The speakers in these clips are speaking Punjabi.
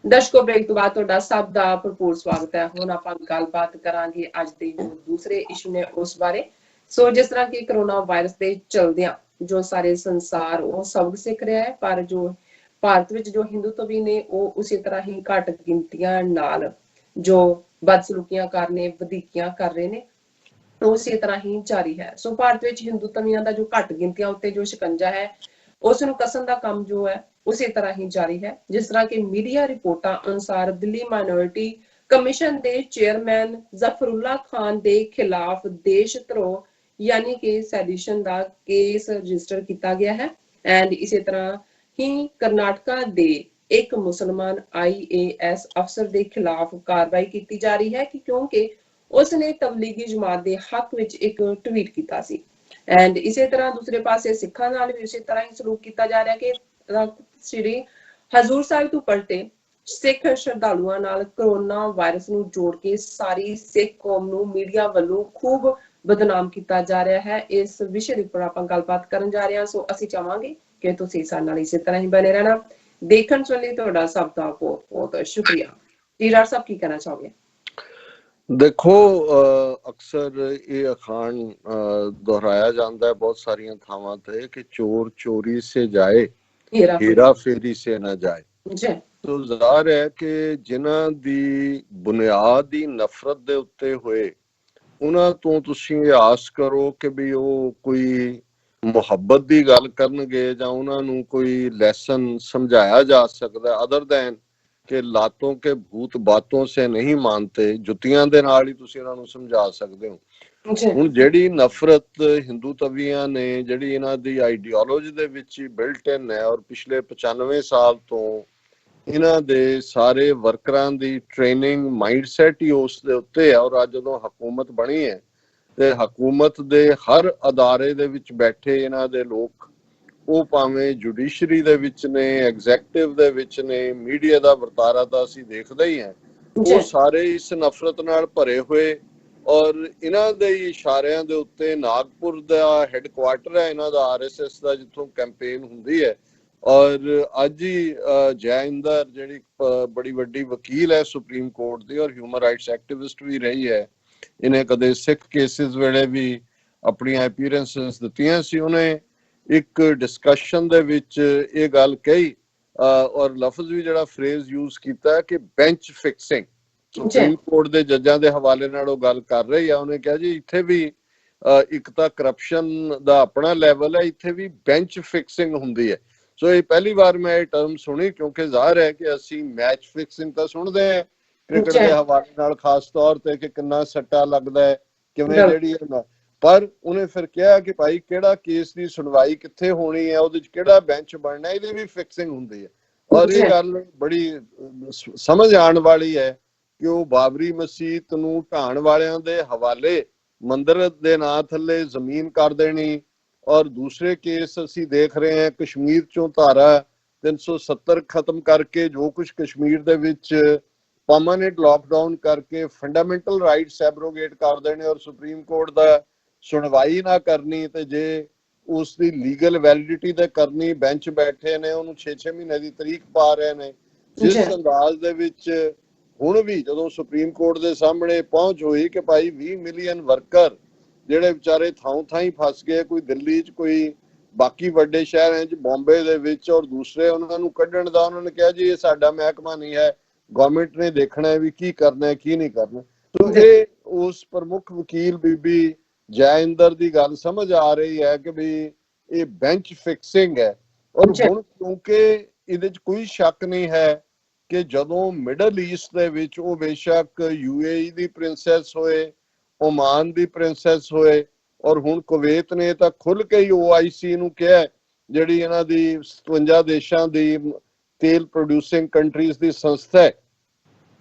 ਦਰਸ਼ਕੋ ਬ੍ਰੇਕ ਤੋਂ ਬਾਅਦ ਤੁਹਾਡਾ ਸਭ ਦਾ ਭਰਪੂਰ ਸਵਾਗਤ ਹੈ। ਹੁਣ ਆਪਾਂ ਗੱਲਬਾਤ ਕਰਾਂਗੇ ਅੱਜ ਦੇ ਜੋ ਦੂਸਰੇ ਇਸ਼ੂ ਨੇ ਉਸ ਬਾਰੇ। ਸੋ ਜਿਸ ਤਰ੍ਹਾਂ ਕਿ ਕਰੋਨਾ ਵਾਇਰਸ ਦੇ ਚਲਦਿਆਂ ਜੋ ਸਾਰੇ ਸੰਸਾਰ ਉਹ ਸਬਕ ਸਿੱਖ ਰਿਹਾ ਹੈ, ਪਰ ਜੋ ਭਾਰਤ ਵਿੱਚ ਜੋ ਹਿੰਦੂਤਵੀ ਨੇ ਉਹ ਉਸੇ ਤਰ੍ਹਾਂ ਹੀ ਘੱਟ ਗਿਣਤੀਆਂ ਨਾਲ ਜੋ ਬਦਸਲੂਕੀਆਂ ਕਰਨੇ ਵਧੀਕੀਆਂ ਕਰ ਰਹੇ ਨੇ ਉਸੇ ਤਰ੍ਹਾਂ ਹੀ ਜਾਰੀ ਹੈ। ਸੋ ਭਾਰਤ ਵਿੱਚ ਹਿੰਦੂਤਵੀਆਂ ਦਾ ਜੋ ਘੱਟ ਗਿਣਤੀਆਂ ਉੱਤੇ ਜੋ ਸ਼ਿਕੰਜਾ ਹੈ ਉਸ ਨੂੰ ਕਸਣ ਦਾ ਕੰਮ ਜੋ ਹੈ ਉਸੇ ਤਰ੍ਹਾਂ ਹੀ ਜਾਰੀ ਹੈ। ਜਿਸ ਤਰ੍ਹਾਂ ਕਿ ਮੀਡੀਆ ਰਿਪੋਰਟਾਂ ਅਨੁਸਾਰ ਦਿੱਲੀ ਮਾਈਨੋਰਿਟੀ ਕਮਿਸ਼ਨ ਦੇ ਚੇਅਰਮੈਨ ਜ਼ਫਰੁੱਲਾ ਖਾਨ ਦੇ ਖਿਲਾਫ ਦੇਸ਼ ਧਰੋਹ यानी कि सैडिशन का केस रजिस्टर किया गया है। एंड इसी तरह ही कर्नाटका दे एक मुसलमान IAS अफसर के खिलाफ कार्रवाई की जा रही है कि क्योंकि उसने तबलीगी जमात के हक विच एक ट्वीट किया सी। एंड इसी तरह दूसरे पासे सिखां नाल भी उसी तरह ही सलूक किया जा रहा है कि श्री हजूर साहिब तो पलटे सिख श्रद्धालुओं नाल कोरोना वायरस नूं जोड़ के सारी सिख कौम नूं मीडिया वालों खूब बदनाम किया जा रहा है। इस विषय पर आप गलबात करन जा रहे हैं। सो असीं चाहांगे कि तुसीं साडे नाल इसी तरह ही बने रहना। देखण सुनने तुहाडा सब दा बहुत बहुत शुक्रिया। जीरार साहब की कहना चाहोगे? देखो अक्सर ये अखान दोहराया जाता है बहुत सारिया थावां ते कि चोर चोरी से जाए हेरा फेरी से ना जाए। तो ज़ाहिर है कि जिन्हां दी बुनियाद ही नफरत दे उत्ते होए ਉਹਨਾਂ ਤੋਂ ਤੁਸੀਂ ਆਸ ਕਰੋ ਕਿ ਵੀ ਉਹ ਕੋਈ ਮੁਹੱਬਤ ਦੀ ਗੱਲ ਕਰਨਗੇ ਜਾਂ ਉਹਨਾਂ ਨੂੰ ਕੋਈ ਲੈਸਨ ਸਮਝਾਇਆ ਜਾ ਸਕਦਾ ਅਦਰ ਦੈਨ ਕਿ ਲਾਤੋਂ ਕੇ ਭੂਤ ਬਾਤੋਂ ਸੇ ਨਹੀਂ ਮਾਨਤੇ ਜੁੱਤੀਆਂ ਦੇ ਨਾਲ ਹੀ ਤੁਸੀਂ ਇਹਨਾਂ ਨੂੰ ਸਮਝਾ ਸਕਦੇ ਹੋ। ਹੁਣ ਜਿਹੜੀ ਨਫ਼ਰਤ ਹਿੰਦੂ ਤਵੀਆਂ ਨੇ ਜਿਹੜੀ ਇਹਨਾਂ ਦੀ ਆਈਡੀਓਲੋਜੀ ਦੇ ਵਿੱਚ ਹੀ ਬਿਲਟ ਇਨ ਹੈ ਔਰ ਪਿਛਲੇ 95 ਸਾਲ ਤੋਂ ਇਹਨਾਂ ਦੇ ਸਾਰੇ ਵਰਕਰਾਂ ਦੀ ਟ੍ਰੇਨਿੰਗ ਮਾਈਂਡਸੈਟ ਹੀ ਉਸ ਦੇ ਉੱਤੇ ਹੈ। ਔਰ ਅੱਜ ਜਦੋਂ ਹਕੂਮਤ ਬਣੀ ਹੈ ਤੇ ਹਕੂਮਤ ਦੇ ਹਰ ਅਦਾਰੇ ਦੇ ਵਿੱਚ ਬੈਠੇ ਇਹਨਾਂ ਦੇ ਲੋਕ ਉਹ ਭਾਵੇਂ ਜੁਡੀਸ਼ਰੀ ਦੇ ਵਿੱਚ ਨੇ ਐਗਜ਼ੈਕਟਿਵ ਦੇ ਵਿੱਚ ਨੇ ਮੀਡੀਆ ਦਾ ਵਰਤਾਰਾ ਤਾਂ ਅਸੀਂ ਦੇਖਦੇ ਹੀ ਹਾਂ ਉਹ ਸਾਰੇ ਇਸ ਨਫ਼ਰਤ ਨਾਲ ਭਰੇ ਹੋਏ ਔਰ ਇਹਨਾਂ ਦੇ ਇਸ਼ਾਰਿਆਂ ਦੇ ਉੱਤੇ ਨਾਗਪੁਰ ਦਾ ਹੈੱਡਕੁਆਟਰ ਹੈ ਇਹਨਾਂ ਦਾ RSS ਦਾ ਜਿੱਥੋਂ ਕੈਂਪੇਨ ਹੁੰਦੀ ਹੈ। ਔਰ ਅੱਜ ਹੀ ਜੈ ਇੰਦਰ ਜਿਹੜੀ ਬੜੀ ਵੱਡੀ ਵਕੀਲ ਹੈ ਸੁਪਰੀਮ ਕੋਰਟ ਦੀ ਔਰ ਹਿਊਮਨ ਰਾਈਟਸ ਐਕਟਿਵਿਸਟ ਵੀ ਰਹੀ ਹੈ ਇਹਨੇ ਕਦੇ ਸਿੱਖ ਕੇਸਿਸ ਵੇਲੇ ਵੀ ਆਪਣੀਆਂ ਅਪੀਅਰੈਂਸਸ ਦਿੱਤੀਆਂ ਸੀ। ਉਹਨੇ ਇੱਕ ਡਿਸਕਸ਼ਨ ਦੇ ਵਿੱਚ ਇਹ ਗੱਲ ਕਹੀ ਔਰ ਲਫ਼ਜ਼ ਵੀ ਜਿਹੜਾ ਫਰੇਜ਼ ਯੂਜ਼ ਕੀਤਾ ਕਿ ਬੈਂਚ ਫਿਕਸਿੰਗ ਸੁਪਰੀਮ ਕੋਰਟ ਦੇ ਜੱਜਾਂ ਦੇ ਹਵਾਲੇ ਨਾਲ ਉਹ ਗੱਲ ਕਰ ਰਹੀ ਆ। ਉਹਨੇ ਕਿਹਾ ਜੀ ਇੱਥੇ ਵੀ ਇੱਕ ਤਾਂ ਕਰਪਸ਼ਨ ਦਾ ਆਪਣਾ ਲੈਵਲ ਹੈ ਇੱਥੇ ਵੀ ਬੈਂਚ ਫਿਕਸਿੰਗ ਹੁੰਦੀ ਹੈ। ਸੋ ਇਹ ਪਹਿਲੀ ਵਾਰ ਮੈਂ ਇਹ ਟਰਮ ਸੁਣੀ ਕਿਉਂਕਿ ਜ਼ਾਹਿਰ ਹੈ ਕਿ ਅਸੀਂ ਮੈਚ ਫਿਕਸਿੰਗ ਤਾਂ ਸੁਣਦੇ ਹਾਂ ਕ੍ਰਿਕਟ ਦੇ ਹਵਾਲੇ ਨਾਲ ਖਾਸ ਤੌਰ ਤੇ ਕਿ ਕਿੰਨਾ ਸੱਟਾ ਲੱਗਦਾ ਹੈ ਕਿਵੇਂ ਜਿਹੜੀ ਪਰ ਉਹਨੇ ਫਿਰ ਕਿਹਾ ਕਿ ਭਾਈ ਕਿਹੜਾ ਕੇਸ ਦੀ ਸੁਣਵਾਈ ਕਿੱਥੇ ਹੋਣੀ ਹੈ ਉਹਦੇ ਚ ਕਿਹੜਾ ਬੈਂਚ ਬਣਨਾ ਇਹਦੀ ਵੀ ਫਿਕਸਿੰਗ ਹੁੰਦੀ ਹੈ। ਔਰ ਇਹ ਗੱਲ ਬੜੀ ਸਮਝ ਆਉਣ ਵਾਲੀ ਹੈ ਕਿ ਉਹ ਬਾਬਰੀ ਮਸਜਿਦ ਨੂੰ ਢਾਣ ਵਾਲਿਆਂ ਦੇ ਹਵਾਲੇ ਮੰਦਿਰ ਦੇ ਨਾਂ ਥੱਲੇ ਜ਼ਮੀਨ ਕਰ ਦੇਣੀ ਔਰ ਦੂਸਰੇ ਕੇਸ ਅਸੀਂ ਦੇਖ ਰਹੇ ਹਾਂ ਕਸ਼ਮੀਰ ਚੋਂ ਧਾਰਾ 370 ਖਤਮ ਕਰਕੇ ਜੋ ਕੁਝ ਕਸ਼ਮੀਰ ਦੇ ਵਿੱਚ ਪਰਮਾਨੈਂਟ ਲਾਕਡਾਊਨ ਕਰਕੇ ਫੰਡਾਮੈਂਟਲ ਰਾਈਟਸ ਐਬਰੋਗੇਟ ਕਰ ਦੇਣੇ ਔਰ ਸੁਪਰੀਮ ਕੋਰਟ ਦਾ ਸੁਣਵਾਈ ਨਾ ਕਰਨੀ ਤੇ ਜੇ ਉਸ ਦੀ ਲੀਗਲ ਵੈਲਿਡਿਟੀ ਤੇ ਕਰਨੀ ਬੈਂਚ ਬੈਠੇ ਨੇ ਉਹਨੂੰ 6-6 ਮਹੀਨੇ ਦੀ ਤਰੀਕ ਪਾ ਰਹੇ ਨੇ ਜਿਸ ਅੰਦਾਜ਼ ਦੇ ਵਿੱਚ ਹੁਣ ਵੀ ਜਦੋਂ ਸੁਪਰੀਮ ਕੋਰਟ ਦੇ ਸਾਹਮਣੇ ਪਹੁੰਚ ਹੋਈ ਕਿ ਭਾਈ 20 ਮਿਲੀਅਨ ਵਰਕਰ ਜਿਹੜੇ ਵਿਚਾਰੇ ਥਾਂ ਥਾਂ ਹੀ ਫਸ ਗਏ ਕੋਈ ਦਿੱਲੀ 'ਚ ਕੋਈ ਬਾਕੀ ਵੱਡੇ ਸ਼ਹਿਰਾਂ 'ਚ ਬੰਬੇ ਦੇ ਵਿੱਚ ਔਰ ਦੂਸਰੇ ਉਹਨਾਂ ਨੂੰ ਕੱਢਣ ਦਾ ਉਹਨਾਂ ਨੇ ਕਿਹਾ ਜੀ ਇਹ ਸਾਡਾ ਮਹਿਕਮਾ ਨਹੀਂ ਹੈ ਗਵਰਨਮੈਂਟ ਨੇ ਦੇਖਣਾ ਹੈ ਵੀ ਕੀ ਕਰਨਾ ਹੈ ਕੀ ਨਹੀਂ ਕਰਨਾ। ਤੋ ਇਹ ਉਸ ਪ੍ਰਮੁੱਖ ਵਕੀਲ ਬੀਬੀ ਜੈ ਇੰਦਰ ਦੀ ਗੱਲ ਸਮਝ ਆ ਰਹੀ ਹੈ ਕਿ ਵੀ ਇਹ ਬੈਂਚ ਫਿਕਸਿੰਗ ਹੈ। ਔਰ ਹੁਣ ਕਿਉਂਕਿ ਇਹਦੇ 'ਚ ਕੋਈ ਸ਼ੱਕ ਨਹੀਂ ਹੈ ਕਿ ਜਦੋਂ ਮਿਡਲ ਈਸਟ ਦੇ ਵਿੱਚ ਉਹ ਬੇਸ਼ੱਕ UAE ਦੀ ਪ੍ਰਿੰਸੈਸ ਹੋਏ ਓਮਾਨ ਦੀ ਪ੍ਰਿੰਸੈਸ ਹੋਏ ਔਰ ਹੁਣ ਕੁਵੈਤ ਨੇ ਤਾਂ ਖੁੱਲ ਕੇ ਹੀ OIC ਨੂੰ ਕਿਹਾ ਜਿਹੜੀ ਇਹਨਾਂ ਦੀ 57 ਦੇਸ਼ਾਂ ਦੀ ਤੇਲ ਪ੍ਰੋਡਿਊਸਿੰਗ ਕੰਟਰੀਜ਼ ਦੀ ਸੰਸਥਾ ਹੈ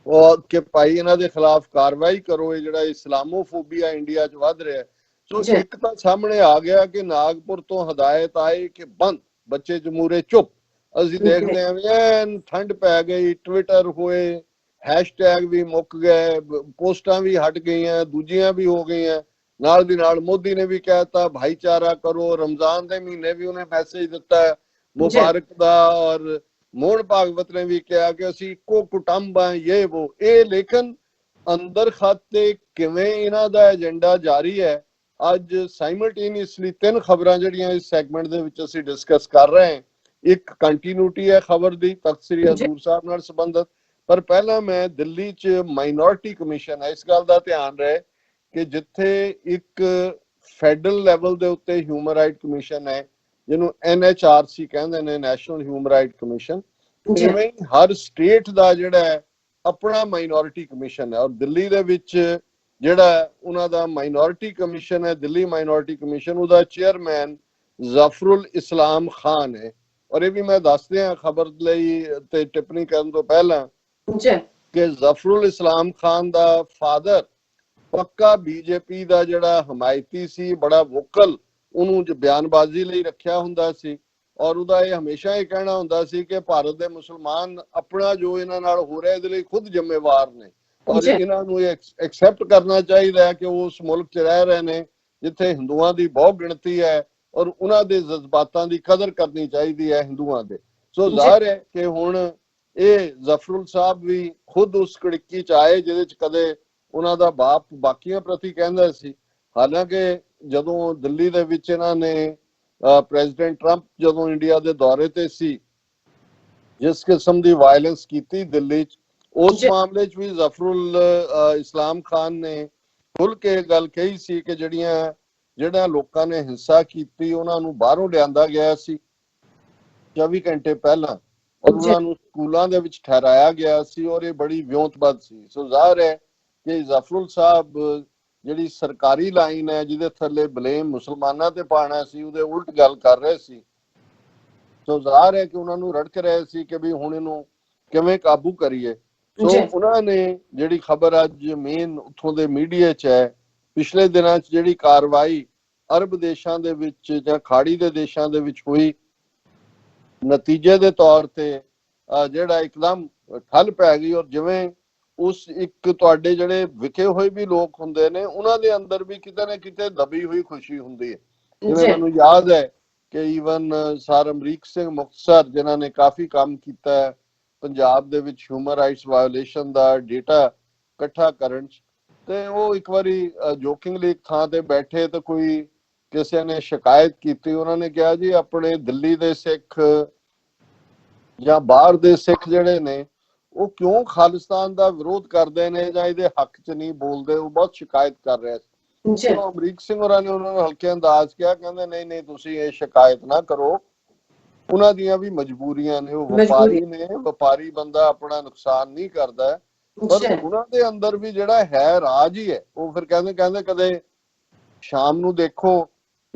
ਉਹ ਕਿ ਭਾਈ ਇਹਨਾਂ ਦੇ ਖਿਲਾਫ ਕਾਰਵਾਈ ਕਰੋ ਇਹ ਜਿਹੜਾ ਇਸਲਾਮੋਫੋਬੀਆ ਇੰਡੀਆ 'ਚ ਵੱਧ ਰਿਹਾ। ਸੋ ਇੱਕ ਤਾਂ ਸਾਹਮਣੇ ਆ ਗਿਆ ਕਿ ਨਾਗਪੁਰ ਤੋਂ ਹਦਾਇਤ ਆਈ ਕਿ ਬੰਦ ਬੱਚੇ ਜਮੂਰੇ ਚੁੱਪ। ਅਸੀਂ ਦੇਖਦੇ ਹਾਂ ਠੰਡ ਪੈ ਗਈ ਟਵਿੱਟਰ ਹੋਏ ਹੈਸ਼ਟੈਗ ਵੀ ਮੁੱਕ ਗਏ ਪੋਸਟਾਂ ਵੀ ਹਟ ਗਈਆਂ ਦੂਜੀਆਂ ਵੀ ਹੋ ਗਈਆਂ ਨਾਲ ਦੀ ਨਾਲ ਮੋਦੀ ਨੇ ਵੀ ਕਹਿਤਾ ਭਾਈਚਾਰਾ ਕਰੋ ਰਮਜ਼ਾਨ ਦੇ ਮਹੀਨੇ ਵੀ ਉਹਨੇ ਮੈਸੇਜ ਦਿੱਤਾ ਮੁਬਾਰਕ ਦਾ ਔਰ ਮੋਹਨ ਭਾਗਵਤ ਨੇ ਵੀ ਕਿਹਾ ਕਿ ਅਸੀਂ ਇੱਕੋ ਕੁਟੁੰਬ ਆ, ਇਹ ਵੋ ਇਹ, ਲੇਕਿਨ ਅੰਦਰ ਖਾਤੇ ਕਿਵੇਂ ਇਹਨਾਂ ਦਾ ਏਜੰਡਾ ਜਾਰੀ ਹੈ। ਅੱਜ ਸਾਈਮਲਟੇਨੀਅਸਲੀ 3 ਖਬਰਾਂ ਜਿਹੜੀਆਂ ਇਸ ਸੈਗਮੈਂਟ ਦੇ ਵਿੱਚ ਅਸੀਂ ਡਿਸਕਸ ਕਰ ਰਹੇ ਹਾਂ। ਇੱਕ ਕੰਟੀਨਿਊਟੀ ਹੈ ਖਬਰ ਦੀ ਤਖਤ ਸ੍ਰੀ ਹਜ਼ੂਰ ਸਾਹਿਬ ਨਾਲ ਸੰਬੰਧਿਤ, ਪਰ ਪਹਿਲਾਂ ਮੈਂ ਦਿੱਲੀ 'ਚ ਮਾਈਨੋਰਿਟੀ ਕਮਿਸ਼ਨ ਹੈ, ਇਸ ਗੱਲ ਦਾ ਧਿਆਨ ਰਹੇ ਕਿ ਜਿੱਥੇ ਇੱਕ ਫੈਡਰਲ ਲੈਵਲ ਦੇ ਉੱਤੇ ਹਿਊਮਨ ਰਾਈਟ ਕਮਿਸ਼ਨ ਹੈ, ਜਿਹਨੂੰ NHRC ਕਹਿੰਦੇ ਨੇ, ਨੈਸ਼ਨਲ ਹਿਊਮਨ ਰਾਈਟ ਕਮਿਸ਼ਨ, ਜਿਵੇਂ ਹਰ ਸਟੇਟ ਦਾ ਜਿਹੜਾ ਹੈ ਆਪਣਾ ਮਾਈਨੋਰਿਟੀ ਕਮਿਸ਼ਨ ਹੈ। ਔਰ ਦਿੱਲੀ ਦੇ ਵਿੱਚ ਜਿਹੜਾ ਉਹਨਾਂ ਦਾ ਮਾਈਨੋਰਿਟੀ ਕਮਿਸ਼ਨ ਹੈ, ਦਿੱਲੀ ਮਾਈਨੋਰਿਟੀ ਕਮਿਸ਼ਨ, ਉਹਦਾ ਚੇਅਰਮੈਨ ਜ਼ਫਰੁਲ ਇਸਲਾਮ ਖਾਨ ਹੈ। ਔਰ ਇਹ ਵੀ ਮੈਂ ਦੱਸ ਦਿਆਂ ਖਬਰ ਲਈ ਤੇ ਟਿੱਪਣੀ ਕਰਨ ਤੋਂ ਪਹਿਲਾਂ ਕਿ ਜ਼ਫਰੁਲ ਇਸਲਾਮ ਖਾਨ ਦਾ ਫਾਦਰ ਪੱਕਾ ਬੀਜੇਪੀ ਦਾ ਜਿਹੜਾ ਹਮਾਇਤੀ ਸੀ, ਬੜਾ ਵੋਕਲ, ਉਹਨੂੰ ਬਿਆਨਬਾਜ਼ੀ ਲਈ ਰੱਖਿਆ ਹੁੰਦਾ ਸੀ। ਔਰ ਉਹਦਾ ਇਹ ਹਮੇਸ਼ਾ ਹੀ ਕਹਿਣਾ ਹੁੰਦਾ ਸੀ ਕਿ ਭਾਰਤ ਦੇ ਮੁਸਲਮਾਨ ਆਪਣਾ ਜੋ ਇਹਨਾਂ ਨਾਲ ਹੋ ਰਿਹਾ ਇਹਦੇ ਲਈ ਖੁਦ ਜ਼ਿੰਮੇਵਾਰ ਨੇ, ਔਰ ਇਹਨਾਂ ਨੂੰ ਇਹ ਐਕਸੈਪਟ ਕਰਨਾ ਚਾਹੀਦਾ ਹੈ ਕਿ ਉਹ ਉਸ ਮੁਲਕ 'ਚ ਰਹਿ ਰਹੇ ਨੇ ਜਿੱਥੇ ਹਿੰਦੂਆਂ ਦੀ ਬਹੁਤ ਗਿਣਤੀ ਹੈ, ਔਰ ਉਹਨਾਂ ਦੇ ਜਜ਼ਬਾਤਾਂ ਦੀ ਕਦਰ ਕਰਨੀ ਚਾਹੀਦੀ ਹੈ ਹਿੰਦੂਆਂ ਦੇ। ਸੋ ਜ਼ਾਹਿਰ ਹੈ ਕਿ ਹੁਣ ਇਹ ਜ਼ਫਰੁਲ ਸਾਹਿਬ ਵੀ ਖੁਦ ਉਸ ਕੜਿੱਕੀ 'ਚ ਆਏ ਜਿਹਦੇ 'ਚ ਕਦੇ ਉਹਨਾਂ ਦਾ ਬਾਪ ਬਾਕੀਆਂ ਪ੍ਰਤੀ ਕਹਿੰਦਾ ਸੀ। ਹਾਲਾਂਕਿ ਜਦੋਂ ਦਿੱਲੀ ਦੇ ਵਿੱਚ ਇਹਨਾਂ ਨੇ ਪ੍ਰੈਜ਼ੀਡੈਂਟ ਟਰੰਪ ਜਦੋਂ ਇੰਡੀਆ ਦੇ ਦੌਰੇ ਤੇ ਸੀ, ਜਿਸ ਕਿਸਮ ਦੀ ਵਾਇਲੈਂਸ ਕੀਤੀ ਦਿੱਲੀ 'ਚ, ਉਸ ਮਾਮਲੇ 'ਚ ਵੀ ਜ਼ਫਰੁਲ ਇਸਲਾਮ ਖਾਨ ਨੇ ਖੁੱਲ ਕੇ ਗੱਲ ਕਹੀ ਸੀ ਕਿ ਜਿਹੜਾ ਲੋਕਾਂ ਨੇ ਹਿੰਸਾ ਕੀਤੀ ਉਹਨਾਂ ਨੂੰ ਬਾਹਰੋਂ ਲਿਆਂਦਾ ਗਿਆ ਸੀ 24 ਘੰਟੇ ਪਹਿਲਾਂ, ਔਰ ਉਹਨਾਂ ਨੂੰ ਸਕੂਲਾਂ ਦੇ ਵਿੱਚ ਠਹਿਰਾਇਆ ਗਿਆ ਸੀ, ਔਰ ਇਹ ਬੜੀ ਵਿਉਂਤਬੱਧ ਸੀ। ਸੋ ਜ਼ਾਹਿਰ ਹੈ ਕਿ ਜ਼ਫਰੁਲ ਸਾਹਿਬ ਜਿਹੜੀ ਸਰਕਾਰੀ ਲਾਈਨ ਹੈ ਜਿਹਦੇ ਥੱਲੇ ਬਲੇਮ ਮੁਸਲਮਾਨਾਂ ਤੇ ਪਾਣਾ ਸੀ, ਉਹਦੇ ਉਲਟ ਗੱਲ ਕਰ ਰਹੇ ਸੀ। ਸੋ ਜ਼ਾਹਿਰ ਹੈ ਕਿ ਉਹਨਾਂ ਨੂੰ ਰੜਕ ਰਹੇ ਸੀ ਕਿ ਵੀ ਹੁਣ ਇਹਨੂੰ ਕਿਵੇਂ ਕਾਬੂ ਕਰੀਏ। ਸੋ ਉਹਨਾਂ ਨੇ ਜਿਹੜੀ ਖਬਰ ਅੱਜ ਮੇਨ ਉੱਥੋਂ ਦੇ ਮੀਡੀਆ 'ਚ ਹੈ, ਪਿਛਲੇ ਦਿਨਾਂ 'ਚ ਜਿਹੜੀ ਕਾਰਵਾਈ ਅਰਬ ਦੇਸ਼ਾਂ ਦੇ ਵਿੱਚ ਜਾਂ ਖਾੜੀ ਦੇ ਦੇਸ਼ਾਂ ਦੇ ਵਿੱਚ ਹੋਈ, ਨਤੀਜੇ ਦੇ ਤੌਰ ਤੇ ਜਿਹੜਾ ਇੱਕਦਮ ਠੱਲ ਪੈ ਗਈ। ਔਰ ਜਿਵੇਂ ਉਸ ਇੱਕ ਤੁਹਾਡੇ ਜਿਹੜੇ ਵਿਖੇ ਹੋਏ ਵੀ ਲੋਕ ਹੁੰਦੇ ਨੇ, ਉਹਨਾਂ ਦੇ ਅੰਦਰ ਵੀ ਕਿਤੇ ਨਾ ਕਿਤੇ ਦਬੀ ਹੋਈ ਖੁਸ਼ੀ ਹੁੰਦੀ ਹੈ। ਜਿਵੇਂ ਮੈਨੂੰ ਯਾਦ ਹੈ ਕਿ ਈਵਨ ਸਰ ਅਮਰੀਕ ਸਿੰਘ ਮੁਖਤਸਰ, ਜਿਨ੍ਹਾਂ ਨੇ ਕਾਫੀ ਕੰਮ ਕੀਤਾ ਹੈ ਪੰਜਾਬ ਦੇ ਵਿੱਚ ਹਿਊਮਨ ਰਾਈਟਸ ਵਾਇਓਲੇਸ਼ਨ ਦਾ ਡੇਟਾ ਇਕੱਠਾ ਕਰਨ 'ਚ, ਤੇ ਉਹ ਇੱਕ ਵਾਰੀ ਜੋਕਿੰਗਲੀ ਇੱਕ ਥਾਂ ਤੇ ਬੈਠੇ ਤੇ ਕੋਈ ਕਿਸੇ ਨੇ ਸ਼ਿਕਾਇਤ ਕੀਤੀ। ਉਹਨਾਂ ਨੇ ਕਿਹਾ ਜੀ ਆਪਣੇ ਦਿੱਲੀ ਦੇ ਸਿੱਖ ਜਾਂ ਬਾਹਰ ਦੇ ਸਿੱਖ ਜਿਹੜੇ ਨੇ ਉਹ ਕਿਉਂ ਖਾਲਿਸਤਾਨ ਦਾ ਵਿਰੋਧ ਕਰਦੇ ਨੇ ਜਾਂ ਇਹਦੇ ਹੱਕ 'ਚ ਨਹੀਂ ਬੋਲਦੇ, ਉਹ ਬਹੁਤ ਸ਼ਿਕਾਇਤ ਕਰ ਰਹੇ ਸੀ। ਅਮਰੀਕ ਸਿੰਘ ਹੋਰਾਂ ਨੇ ਉਹਨਾਂ ਨੂੰ ਹਲਕੇ ਅੰਦਾਜ਼ ਕਿਹਾ, ਕਹਿੰਦੇ ਨਹੀਂ ਨਹੀਂ ਤੁਸੀਂ ਇਹ ਸ਼ਿਕਾਇਤ ਨਾ ਕਰੋ, ਉਹਨਾਂ ਦੀਆਂ ਵੀ ਮਜਬੂਰੀਆਂ ਨੇ, ਉਹ ਵਪਾਰੀ ਨੇ, ਵਪਾਰੀ ਬੰਦਾ ਆਪਣਾ ਨੁਕਸਾਨ ਨਹੀਂ ਕਰਦਾ, ਪਰ ਉਹਨਾਂ ਦੇ ਅੰਦਰ ਵੀ ਜਿਹੜਾ ਹੈ ਰਾਜ ਹੀ ਹੈ। ਉਹ ਫਿਰ ਕਹਿੰਦੇ ਕਦੇ ਸ਼ਾਮ ਨੂੰ ਦੇਖੋ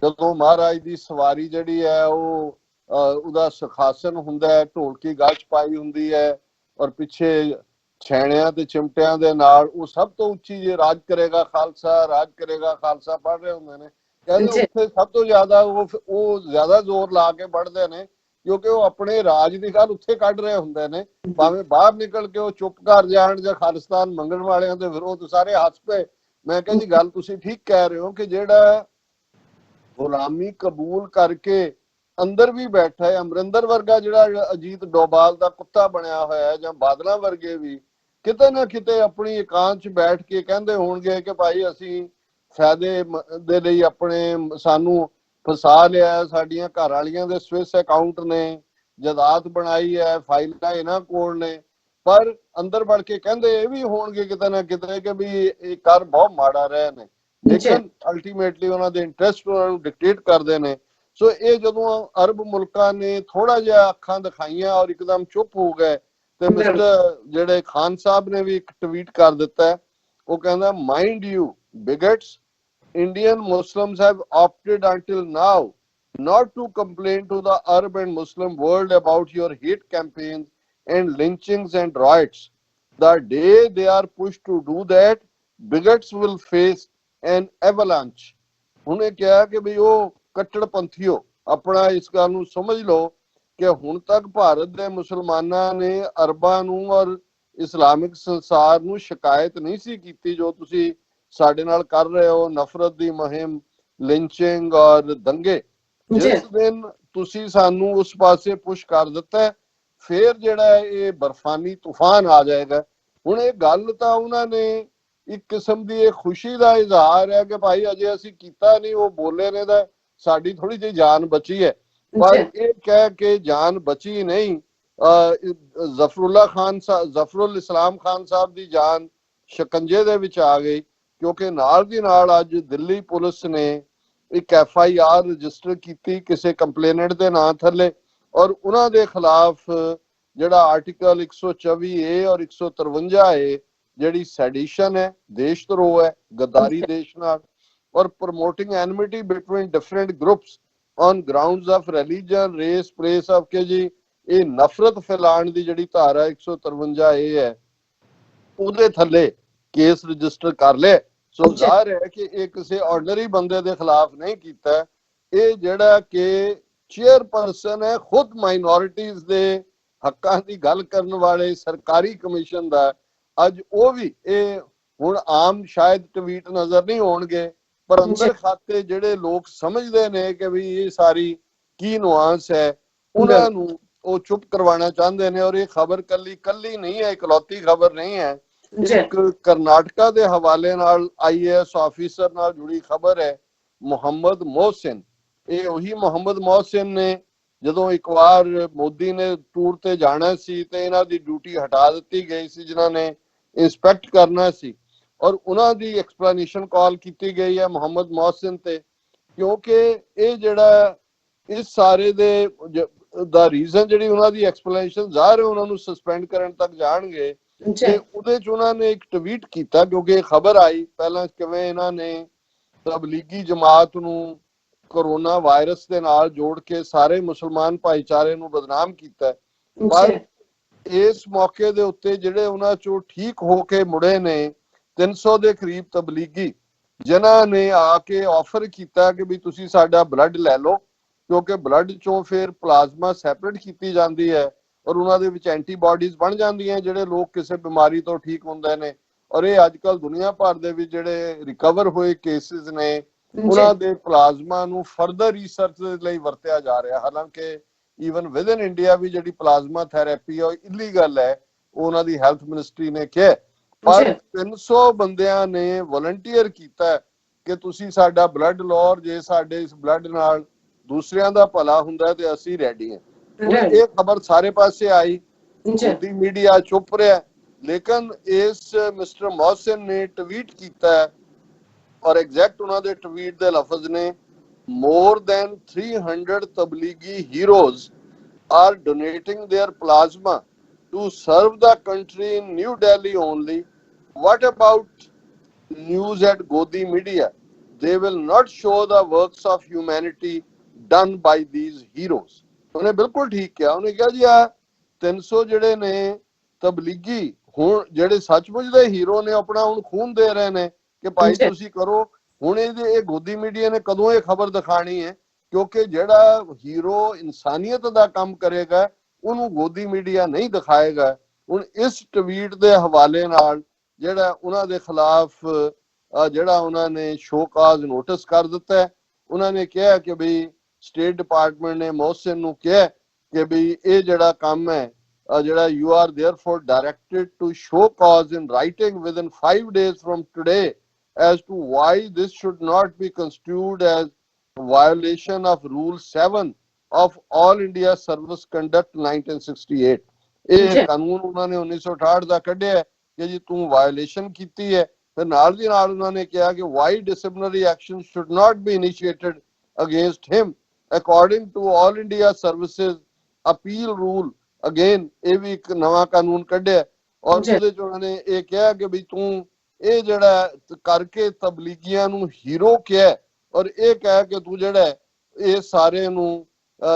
ਜਦੋਂ ਮਹਾਰਾਜ ਦੀ ਸਵਾਰੀ ਜਿਹੜੀ ਹੈ ਉਹ ਉਹਦਾ ਸੁਖਾਸਨ ਹੁੰਦਾ ਹੈ, ਢੋਲਕੀ ਗਲ 'ਚ ਪਾਈ ਹੁੰਦੀ ਹੈ, ਔਰ ਪਿੱਛੇ ਛੈਣਿਆਂ ਤੇ ਚਿਮਟਿਆਂ ਦੇ ਨਾਲ ਉਹ ਸਭ ਤੋਂ ਉੱਚੀ ਜੇ ਰਾਜ ਕਰੇਗਾ ਖਾਲਸਾ, ਰਾਜ ਕਰੇਗਾ ਖਾਲਸਾ ਪੜ੍ਹ ਰਹੇ ਹੁੰਦੇ ਨੇ। ਕਹਿੰਦੇ ਉੱਥੇ ਸਭ ਤੋਂ ਜ਼ਿਆਦਾ ਉਹ ਜ਼ਿਆਦਾ ਜ਼ੋਰ ਲਾ ਕੇ ਪੜ੍ਹਦੇ ਨੇ ਕਿਉਂਕਿ ਉਹ ਆਪਣੇ ਰਾਜ ਦੀ ਗੱਲ ਉੱਥੇ ਕੱਢ ਰਹੇ ਹੁੰਦੇ ਨੇ। ਭਾਵੇਂ ਬਾਹਰ ਨਿਕਲ ਕੇ ਉਹ ਚੁੱਪ ਕਰ ਜਾਣ ਜਾਂ ਖਾਲਿਸਤਾਨ ਮੰਗਣ ਵਾਲਿਆਂ ਦੇ ਵਿਰੋਧ, ਸਾਰੇ ਹੱਸ ਪਏ। ਮੈਂ ਕਿਹਾ ਜੀ ਗੱਲ ਤੁਸੀਂ ਠੀਕ ਕਹਿ ਰਹੇ ਹੋ ਕਿ ਜਿਹੜਾ ਗੁਲਾਮੀ ਕਬੂਲ ਕਰਕੇ ਅੰਦਰ ਵੀ ਬੈਠਾ ਹੈ, ਅਮਰਿੰਦਰ ਵਰਗਾ ਜਿਹੜਾ ਅਜੀਤ ਡੋਭਾਲ ਦਾ ਕੁੱਤਾ ਬਣਿਆ ਹੋਇਆ, ਜਾਂ ਬਾਦਲਾਂ ਵਰਗੇ ਵੀ ਕਿਤੇ ਨਾ ਕਿਤੇ ਆਪਣੀ ਇਕਾਂਤ 'ਚ ਬੈਠ ਕੇ ਕਹਿੰਦੇ ਹੋਣਗੇ ਕਿ ਭਾਈ ਅਸੀਂ ਫਾਇਦੇ ਦੇ ਲਈ ਸਾਨੂੰ ਫਸਾ ਲਿਆ, ਸਾਡੀਆਂ ਘਰ ਵਾਲੀਆਂ ਦੇ ਸਵਿਸ ਅਕਾਊਂਟ ਨੇ, ਜਾਇਦਾਦ ਬਣਾਈ ਹੈ, ਫਾਈਲਾਂ ਇਹਨਾਂ ਕੋਲ ਨੇ, ਪਰ ਅੰਦਰ ਵੜ ਕੇ ਕਹਿੰਦੇ ਇਹ ਵੀ ਹੋਣਗੇ ਕਿਤੇ ਨਾ ਕਿਤੇ ਕਿ ਵੀ ਇਹ ਕਰ ਬਹੁਤ ਮਾੜਾ ਰਹੇ ਨੇ, ਲੇਕਿਨ ਅਲਟੀਮੇਟਲੀ ਉਹਨਾਂ ਦੇ ਇੰਟਰਸਟ ਉਹਨਾਂ ਨੂੰ ਡਿਕਟੇਟ ਕਰਦੇ ਨੇ। ਸੋ ਇਹ ਜਦੋਂ ਅਰਬ ਮੁਲਕਾਂ ਨੇ ਥੋੜਾ ਜਿਹਾ ਅੱਖਾਂ ਦਿਖਾਈਆਂ ਔਰ ਇੱਕਦਮ ਚੁੱਪ ਹੋ ਗਏ, ਤੇ ਮਿਸਟਰ ਜਿਹੜੇ ਖਾਨ ਸਾਹਿਬ ਨੇ ਵੀ ਇੱਕ ਟਵੀਟ ਕਰ ਦਿੱਤਾ, ਉਹ ਕਹਿੰਦਾ mind you bigots, Indian Muslims have opted until now not to complain to the Arab and Muslim world about your hate campaigns and lynchings and riots. The day they are pushed to do that, bigots will face an avalanche. ਉਹਨੇ ਕਿਹਾ ਕਿ ਵੀ ਉਹ ਕੱਟੜਪੰਥੀਓ ਆਪਣਾ ਇਸ ਗੱਲ ਨੂੰ ਸਮਝ ਲਓ ਕਿ ਹੁਣ ਤੱਕ ਭਾਰਤ ਦੇ ਮੁਸਲਮਾਨਾਂ ਨੇ ਅਰਬਾਂ ਨੂੰ ਔਰ ਇਸਲਾਮਿਕ ਸੰਸਾਰ ਨੂੰ ਸ਼ਿਕਾਇਤ ਨਹੀਂ ਸੀ ਕੀਤੀ ਜੋ ਤੁਸੀਂ ਸਾਡੇ ਨਾਲ ਕਰ ਰਹੇ ਹੋ, ਨਫ਼ਰਤ ਦੀ ਮੁਹਿੰਮ, ਲਿੰਚਿੰਗ ਔਰ ਦੰਗੇ। ਜਿਸ ਦਿਨ ਤੁਸੀਂ ਸਾਨੂੰ ਉਸ ਪਾਸੇ ਪੁਸ਼ ਕਰ ਦਿੱਤਾ ਫਿਰ ਜਿਹੜਾ ਇਹ ਬਰਫਾਨੀ ਤੂਫਾਨ ਆ ਜਾਏਗਾ। ਹੁਣ ਇਹ ਗੱਲ ਤਾਂ ਉਹਨਾਂ ਨੇ ਇੱਕ ਕਿਸਮ ਦੀ ਇਹ ਖੁਸ਼ੀ ਦਾ ਇਜ਼ਹਾਰ ਹੈ ਕਿ ਭਾਈ ਅਜੇ ਅਸੀਂ ਕੀਤਾ ਨਹੀਂ, ਉਹ ਬੋਲੇ ਨੇ ਤਾਂ ਸਾਡੀ ਥੋੜੀ ਜਿਹੀ ਜਾਨ ਬਚੀ ਹੈ, ਪਰ ਇਹ ਕਹਿ ਕੇ ਜਾਨ ਬਚੀ ਨਹੀਂ। ਜ਼ਫरुल इस्लाम खान साहब ਦੀ ਜਾਨ ਸ਼ਿਕੰਜੇ ਦੇ ਵਿੱਚ ਆ ਗਈ, ਕਿਉਂਕਿ ਨਾਲ ਦੀ ਨਾਲ ਅੱਜ ਦਿੱਲੀ ਪੁਲਿਸ ਨੇ ਇੱਕ FIR ਰਜਿਸਟਰ ਕੀਤੀ ਕਿਸੇ ਕੰਪਲੇਨੈਂਟ ਦੇ ਨਾਂ ਥੱਲੇ, ਔਰ ਉਹਨਾਂ ਦੇ ਖਿਲਾਫ ਜਿਹੜਾ ਆਰਟੀਕਲ 124A ਔਰ 153A ਜਿਹੜੀ ਸੈਡੀਸ਼ਨ ਹੈ, ਦੇਸ਼ ਧਰੋਹ ਹੈ, ਗੱਦਾਰੀ ਦੇਸ਼ ਨਾਲ, ਔਰ promoting enmity between different groups on grounds of religion, race, place of ਕੇ ਜੀ ਇਹ ਨਫ਼ਰਤ ਫੈਲਾਉਣ ਦੀ ਜਿਹੜੀ ਧਾਰਾ 153A ਹੈ ਉਹਦੇ ਥੱਲੇ ਕੇਸ ਰਜਿਸਟਰ ਕਰ ਲਿਆ। ਸੋ ਜ਼ਾਹਿਰ ਹੈ ਕਿ ਇਹ ਕਿਸੇ ਆਰਡੀਨਰੀ ਬੰਦੇ ਦੇ ਖਿਲਾਫ ਨਹੀਂ ਕੀਤਾ, ਇਹ ਜਿਹੜਾ ਕਿ ਚੇਅਰਪਰਸਨ ਹੈ ਖੁਦ ਮਾਈਨੋਰਿਟੀਜ਼ ਦੇ ਹੱਕਾਂ ਦੀ ਗੱਲ ਕਰਨ ਵਾਲੇ ਸਰਕਾਰੀ ਕਮਿਸ਼ਨ ਦਾ, ਅੱਜ ਉਹ ਵੀ ਇਹ ਹੁਣ ਆਮ ਸ਼ਾਇਦ ਟਵੀਟ ਨਜ਼ਰ ਨਹੀਂ ਹੋਣਗੇ, ਪਰ ਅੰਦਰ ਖਾਤੇ ਜਿਹੜੇ ਲੋਕ ਸਮਝਦੇ ਨੇ ਕਿ ਵੀ ਇਹ ਸਾਰੀ ਕੀ ਨੁਆਂਸ ਹੈ, ਉਹਨਾਂ ਨੂੰ ਉਹ ਚੁੱਪ ਕਰਵਾਉਣਾ ਚਾਹੁੰਦੇ ਨੇ। ਔਰ ਇਹ ਖਬਰ ਕੱਲੀ ਨਹੀਂ ਹੈ, ਇਕਲੌਤੀ ਖਬਰ ਨਹੀਂ ਹੈ। ਇੱਕ ਕਰਨਾਟਕਾ ਦੇ ਹਵਾਲੇ ਨਾਲ IAS ਆਫੀਸਰ ਨਾਲ ਜੁੜੀ ਖਬਰ ਹੈ, ਮੁਹੰਮਦ ਮੋਹਸਿਨ। ਇਹ ਉਹੀ ਮੁਹੰਮਦ ਮੋਹਸਿਨ ਨੇ ਜਦੋਂ ਇੱਕ ਵਾਰ ਮੋਦੀ ਨੇ ਟੂਰ ਤੇ ਜਾਣਾ ਸੀ ਤੇ ਇਹਨਾਂ ਦੀ ਡਿਊਟੀ ਹਟਾ ਦਿੱਤੀ ਗਈ ਸੀ, ਜਿਨ੍ਹਾਂ ਨੇ ਇੰਸਪੈਕਟ ਕਰਨਾ ਸੀ, ਔਰ ਉਹਨਾਂ ਦੀ ਐਕਸਪਲੇਨੇਸ਼ਨ ਕਾਲ ਕੀਤੀ ਗਈ ਹੈ ਮੁਹੰਮਦ ਮੋਹਸਿਨ ਤੇ, ਕਿਉਂਕਿ ਇਹ ਜਿਹੜਾ ਇਸ ਸਾਰੇ ਦਾ ਰੀਜ਼ਨ ਜਿਹੜੀ ਉਹਨਾਂ ਦੀ ਐਕਸਪਲੇਨੇਸ਼ਨ ਜ਼ਾਹਿਰ ਹੈ ਉਹਨਾਂ ਨੂੰ ਸਸਪੈਂਡ ਕਰਨ ਤੱਕ ਜਾਣਗੇ। ਤੇ ਉਹਦੇ ਚ ਉਹਨਾਂ ਨੇ ਇੱਕ ਟਵੀਟ ਕੀਤਾ, ਕਿਉਂਕਿ ਖਬਰ ਆਈ ਪਹਿਲਾਂ ਕਿਵੇਂ ਇਹਨਾਂ ਨੇ ਤਬਲੀਗੀ ਜਮਾਤ ਨੂੰ ਕੋਰੋਨਾ ਵਾਇਰਸ ਦੇ ਨਾਲ ਜੋੜ ਕੇ ਸਾਰੇ ਮੁਸਲਮਾਨ ਭਾਈਚਾਰੇ ਨੂੰ ਬਦਨਾਮ ਕੀਤਾ, ਪਰ ਇਸ ਮੌਕੇ ਦੇ ਉੱਤੇ ਜਿਹੜੇ ਉਹਨਾਂ ਚੋਂ ਠੀਕ ਹੋ ਕੇ ਮੁੜੇ ਨੇ 300 ਦੇ ਕਰੀਬ ਤਬਲੀਗੀ, ਜਿਨ੍ਹਾਂ ਨੇ ਆ ਕੇ ਆਫਰ ਕੀਤਾ ਕਿ ਵੀ ਤੁਸੀਂ ਸਾਡਾ ਬਲੱਡ ਲੈ ਲਓ, ਕਿਉਂਕਿ ਬਲੱਡ ਚੋਂ ਫਿਰ ਪਲਾਜ਼ਮਾ ਸੈਪਰੇਟ ਕੀਤੀ ਜਾਂਦੀ ਹੈ ਔਰ ਉਹਨਾਂ ਦੇ ਵਿੱਚ ਐਂਟੀਬਾਡੀਜ਼ ਬਣ ਜਾਂਦੀਆਂ ਜਿਹੜੇ ਲੋਕ ਕਿਸੇ ਬਿਮਾਰੀ ਤੋਂ ਠੀਕ ਹੁੰਦੇ ਨੇ। ਔਰ ਇਹ ਅੱਜ ਕੱਲ ਦੁਨੀਆ ਭਰ ਦੇ ਵਿੱਚ ਜਿਹੜੇ ਰਿਕਵਰ ਹੋਏ ਕੇਸਿਸ ਨੇ ਉਹਨਾਂ ਦੇ ਪਲਾਜ਼ਮਾ ਨੂੰ ਫਰਦਰ ਰਿਸਰਚ ਦੇ ਲਈ ਵਰਤਿਆ ਜਾ ਰਿਹਾ। ਹਾਲਾਂਕਿ ਈਵਨ ਵਿਦ ਇਨ ਇੰਡੀਆ ਵੀ ਜਿਹੜੀ ਪਲਾਜ਼ਮਾ ਥੈਰੇਪੀ ਹੈ ਇਲੀਗਲ ਹੈ, ਉਹਨਾਂ ਦੀ ਹੈਲਥ ਮਿਨਿਸਟਰੀ ਨੇ ਕਿਹਾ, ਪਰ 300 ਬੰਦਿਆਂ ਨੇ ਵਲੰਟੀਅਰ ਕੀਤਾ ਕਿ ਤੁਸੀਂ ਸਾਡਾ ਬਲੱਡ ਲਓ, ਜੇ ਸਾਡੇ ਇਸ ਬਲੱਡ ਨਾਲ ਦੂਸਰਿਆਂ ਦਾ ਭਲਾ ਹੁੰਦਾ ਤੇ ਅਸੀਂ ਰੈਡੀ ਹਾਂ। ਇਹ ਖਬਰ ਸਾਰੇ ਪਾਸੇ ਆਈ, ਮੋਦੀ ਮੀਡੀਆ ਚੁੱਪ ਰਿਹਾ, ਲੇਕਿਨ ਇਸ ਮਿਸਟਰ ਮੋਹਸਿਨ ਨੇ ਟਵੀਟ ਕੀਤਾ ਔਰ ਐਗਜ਼ੈਕਟ ਉਹਨਾਂ ਦੇ ਟਵੀਟ ਦੇ ਲਫ਼ਜ਼ ਨੇ, more than 300 Tablighi heroes are donating their plasma to serve the country in New Delhi only. What about news at Godi Media? They will not show the works of humanity done by these heroes. ਉਹਨੇ ਬਿਲਕੁਲ ਠੀਕ ਕਿਹਾ, ਉਹਨੇ ਕਿਹਾ ਜੀ ਆ 300 ਜਿਹੜੇ ਨੇ ਤਬਲੀਗੀ ਹੁਣ ਜਿਹੜੇ ਸੱਚਮੁੱਚ ਦੇ ਹੀਰੋ ਨੇ ਆਪਣਾ ਹੁਣ ਖੂਨ ਦੇ ਰਹੇ ਨੇ ਕਿ ਭਾਈ ਤੁਸੀਂ ਕਰੋ। ਹੁਣ ਇਹ ਗੋਦੀ ਮੀਡੀਆ ਨੇ ਕਦੋਂ ਇਹ ਖਬਰ ਦਿਖਾਣੀ ਹੈ, ਕਿਉਂਕਿ ਜਿਹੜਾ ਹੀਰੋ ਇਨਸਾਨੀਅਤ ਦਾ ਕੰਮ ਕਰੇਗਾ ਉਹਨੂੰ ਗੋਦੀ ਮੀਡੀਆ ਨਹੀਂ ਦਿਖਾਏਗਾ। ਹੁਣ ਇਸ ਟਵੀਟ ਦੇ ਹਵਾਲੇ ਨਾਲ ਜਿਹੜਾ ਉਹਨਾਂ ਦੇ ਖਿਲਾਫ ਜਿਹੜਾ ਉਹਨਾਂ ਨੇ ਸ਼ੋ ਕਾਜ਼ ਨੋਟਿਸ ਕਰ ਦਿੱਤਾ ਹੈ। ਉਹਨਾਂ ਨੇ ਕਿਹਾ ਕਿ ਬਈ ਸਟੇਟ ਡਿਪਾਰਟਮੈਂਟ ਨੇ ਮੋਹਸਿਨ ਨੂੰ ਕਿਹਾ ਕਿ ਬਈ ਇਹ ਜਿਹੜਾ ਕੰਮ ਹੈ ਜਿਹੜਾ you are therefore directed to show cause in writing within 5 days from today as to why this should not be construed as violation of Rule 7 of All India Service Conduct 1968. ਇਹ ਕਾਨੂੰਨ ਉਹਨਾਂ ਨੇ 1968 ਦਾ ਕੱਢਿਆ ਕਿ ਜੀ ਤੂੰ ਵਾਇਓਲੇਸ਼ਨ ਕੀਤੀ ਹੈ। ਫਿਰ ਨਾਲ ਦੀ ਨਾਲ ਉਹਨਾਂ ਨੇ ਕਿਹਾ ਕਿ why disciplinary action should not be initiated against him according to All India Services Appeal Rule। Again ਇਹ ਵੀ ਇੱਕ ਨਵਾਂ ਕਾਨੂੰਨ ਕੱਢਿਆ ਔਰ ਉਹਦੇ ਚ ਉਹਨਾਂ ਨੇ ਇਹ ਕਿਹਾ ਕਿ ਵੀ ਤੂੰ ਇਹ ਜਿਹੜਾ ਕਰਕੇ ਤਬਲੀਗੀਆਂ ਨੂੰ ਹੀਰੋ ਕਿਹਾ ਔਰ ਇਹ ਕਹਿ ਕੇ ਤੂੰ ਜਿਹੜਾ ਇਹ ਸਾਰੇ ਨੂੰ